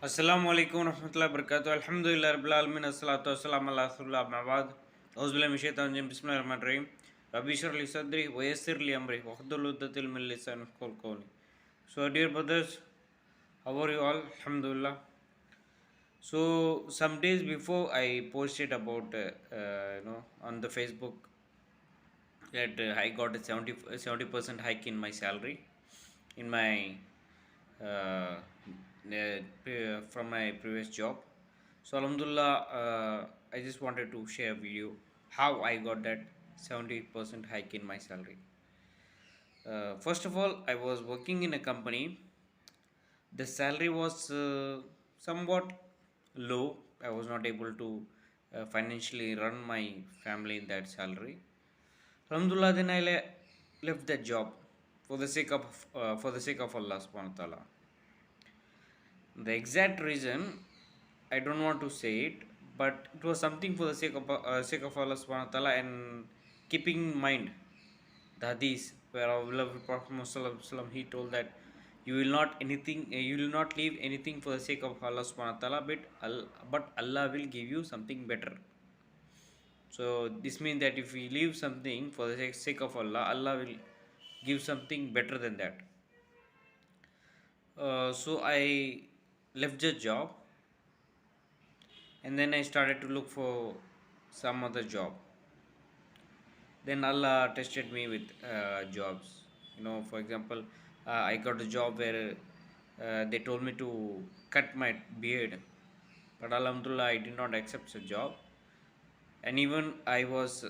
Assalamu alaikum warahmatullahi wabarakatuh. Alhamdulillah rabbil alamin assalatu wassalamu ala rasulillah amma ba'd. Auzubillahi minash shaitanir rajim. Bismillahirrahmanirrahim. Rabbi shrah li sadri wa yassir li amri wahlul 'uqdatam min lisani yafqahu qawli. So dear brothers, how are you all? Alhamdulillah. So some days before I posted about on the Facebook that I got a 70% hike in my salary in my from my previous job. So Alhamdulillah, I just wanted to share with you how I got that 70% hike in my salary. First of all, I was working in a company. The salary was somewhat low. I was not able to financially run my family in that salary. Alhamdulillah, then I left that job for the sake of Allah subhanahu wa ta'ala. The exact reason I don't want to say it, but it was something for the sake of Allah subhanahu wa ta'ala, and keeping in mind the hadith where our beloved Prophet Muhammad he told that you will not leave anything for the sake of Allah subhanahu wa ta'ala, but Allah will give you something better. So this means that if we leave something for the sake of Allah, Allah will give something better than that. So I left the job, and then I started to look for some other job. Then Allah tested me with jobs. For example, I got a job where they told me to cut my beard, but Alhamdulillah, I did not accept the job. And even I was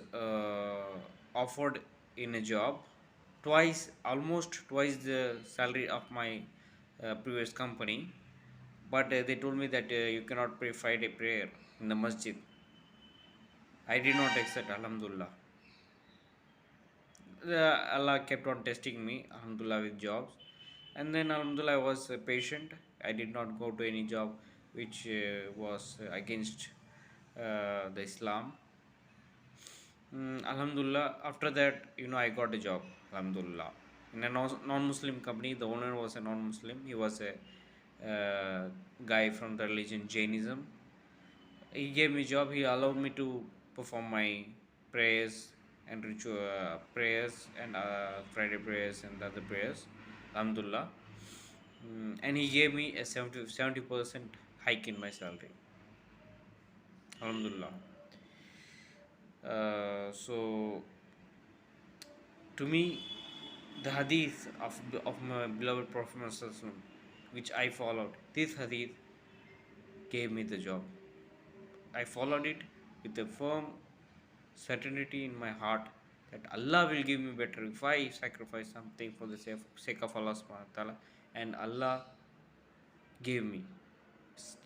offered in a job twice, almost twice the salary of my previous company, but they told me that you cannot pray Friday prayer in the masjid. I did not accept, Alhamdulillah. Allah kept on testing me, Alhamdulillah, with jobs. And then, Alhamdulillah, I was patient. I did not go to any job which was against the Islam. Alhamdulillah, after that, I got a job, Alhamdulillah, in a non-Muslim company. The owner was a non-Muslim. He was a guy from the religion Jainism. He gave me job. He allowed me to perform my prayers and ritual prayers and Friday prayers and other prayers, Alhamdulillah. And he gave me a 70% hike in my salary, Alhamdulillah. So to me, the hadith of my beloved Prophet Muhammad, which I followed, this hadith gave me the job. I followed it with a firm certainty in my heart that Allah will give me better if I sacrifice something for the sake of Allah subhanahu wa ta'ala, and Allah gave me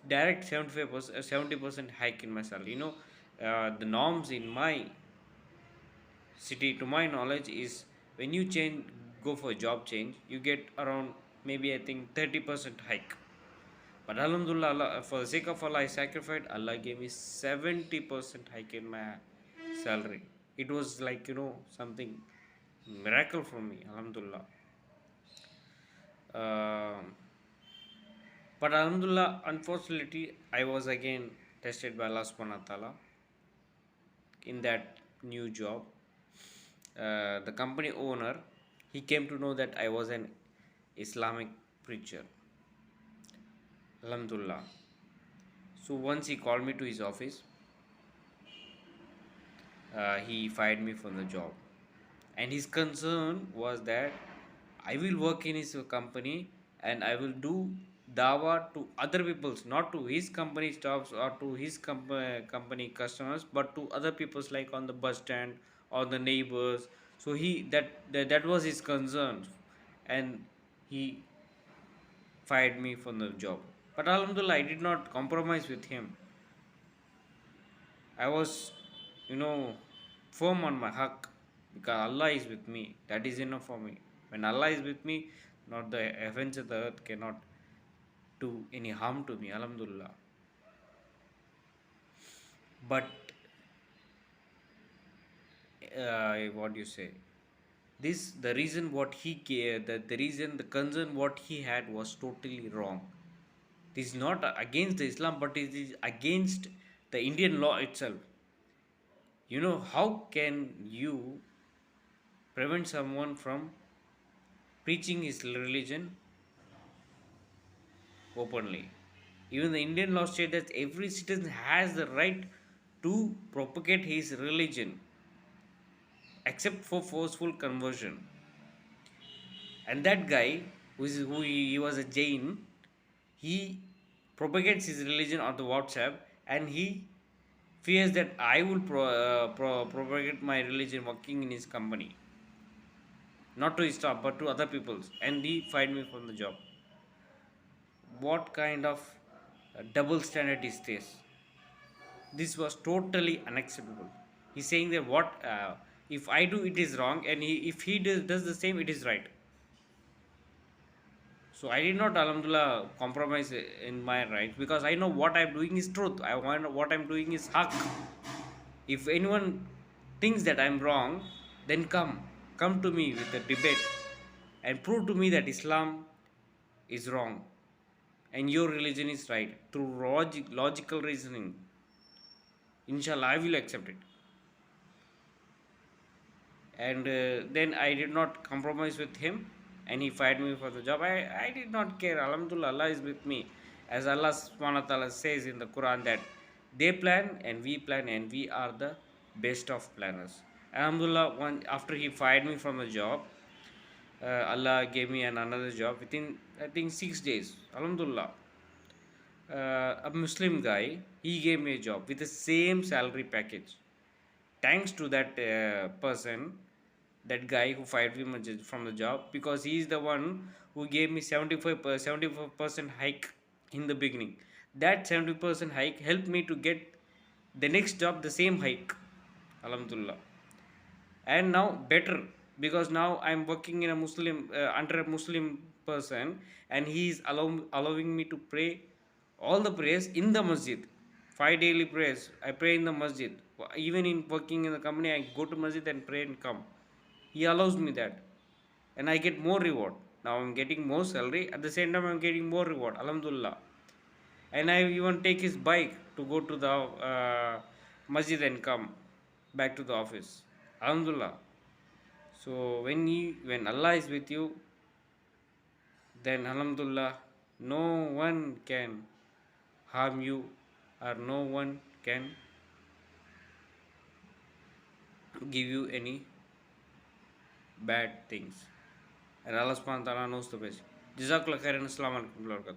direct 75%, 70% hike in my salary. The norms in my city, to my knowledge, is when you go for a job change, you get around maybe I think 30% hike. But Alhamdulillah, Allah, for the sake of Allah, I sacrificed. Allah gave me 70% hike in my salary. It was like, something miracle for me, Alhamdulillah. Um but Alhamdulillah, unfortunately, I was again tested by Allah subhanahu wa ta'ala in that new job. The company owner, he came to know that I was an Islamic preacher, Alhamdulillah. So once he called me to his office, he fired me from the job, and his concern was that I will work in his company and I will do dawah to other people's, not to his company staffs or to his company customers, but to other people's, like on the bus stand or the neighbors. So that was his concern, and he fired me from the job. But Alhamdulillah, I did not compromise with him. I was, firm on my haq, because Allah is with me. That is enough for me. When Allah is with me, not the heavens and the earth cannot do any harm to me. Alhamdulillah. But what do you say? This the reason what he the reason the concern what he had was totally wrong. This is not against the Islam, but it is against the Indian law itself. How can you prevent someone from preaching his religion openly? Even the Indian law states that every citizen has the right to propagate his religion except for forceful conversion. And that guy, he was a Jain, he propagates his religion on the WhatsApp, and he fears that I will propagate my religion working in his company, not to his staff but to other people's, and he fired me from the job. What kind of double standard is this? This was totally unacceptable. He's saying that what if I do it is wrong, and if he does the same it is right. So I did not, Alhamdulillah, compromise in my rights, because I know what I'm doing is truth. I want what I'm doing is haq. If anyone thinks that I'm wrong, then come to me with a debate and prove to me that Islam is wrong and your religion is right through logical reasoning. Inshallah, I will accept it. And then I did not compromise with him, and he fired me for the job. I did not care. Alhamdulillah, Allah is with me. As Allah subhanahu wa ta'ala says in the Quran that they plan and we plan, and we are the best of planners. Alhamdulillah, after he fired me from the job, Allah gave me another job within, I think, 6 days. Alhamdulillah. A Muslim guy, he gave me a job with the same salary package. Thanks to that person, that guy who fired me from the job, because he is the one who gave me 75% hike in the beginning. That 70% hike helped me to get the next job the same hike. Alhamdulillah. And now better, because now I'm working in a Muslim under a Muslim person, and he is allowing me to pray all the prayers in the masjid. 5 daily prayers I pray in the masjid. Even in working in the company, I go to masjid and pray and come. He allows me that, and I get more reward. Now I'm getting more salary, at the same time I'm getting more reward. Alhamdulillah. And I even take his bike to go to the masjid and come back to the office. Alhamdulillah. So when Allah is with you, then Alhamdulillah, no one can harm you, or no one can give you any bad things. And Allah subhanahu wa ta'ala knows the best. Jazakallah khairan. Assalamu alaikum.